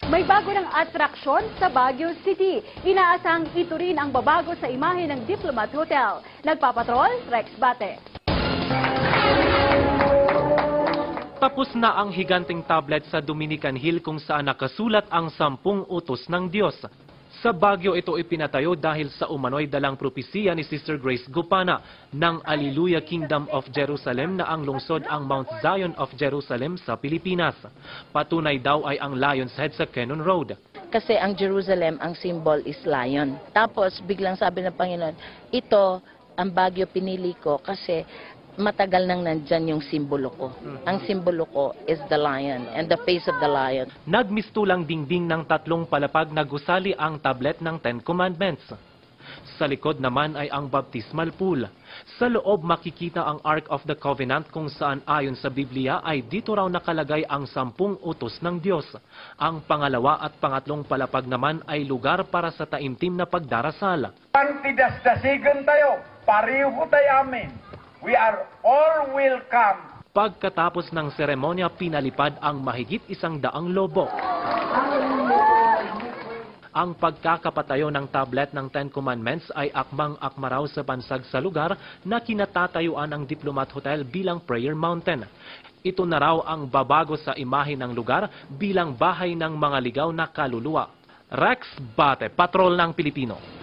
May bago ng atraksyon sa Baguio City. Inaasang ito rin ang babago sa imahe ng Diplomat Hotel. Nagpapatrol, Rex Bate. Tapos na ang higanting tablet sa Dominican Hill kung saan nakasulat ang 10 utos ng Diyos. Sa Baguio ito ipinatayo dahil sa umano'y dalang propesiya ni Sister Grace Gupana ng Alleluia Kingdom of Jerusalem na ang lungsod ang Mount Zion of Jerusalem sa Pilipinas. Patunay daw ay ang Lion's Head sa Cannon Road. Kasi ang Jerusalem, ang symbol is lion. Tapos biglang sabi ng Panginoon, ito ang Baguio pinili ko kasi matagal nang nandyan yung simbolo ko. Ang simbolo ko is the lion and the face of the lion. Nagmistulang dingding ng 3 palapag na gusali ang tablet ng 10 Commandments. Sa likod naman ay ang baptismal pool. Sa loob makikita ang Ark of the Covenant kung saan ayon sa Biblia ay dito raw nakalagay ang 10 utos ng Diyos. Ang pangalawa at pangatlong palapag naman ay lugar para sa taimtim na pagdarasal. Pagtidasdasigan tayo, pariho tayo amin. We are all welcome. Pagkatapos ng seremonya, pinalipad ang mahigit 100 lobo. Ang pagkakapatayo ng tablet ng 10 Commandments ay akmang-akma raw sa bansag sa lugar na kinatatayuan ng Diplomat Hotel bilang Prayer Mountain. Ito na raw ang babago sa imahe ng lugar bilang bahay ng mga ligaw na kaluluwa. Rex Bate, Patrol ng Pilipino.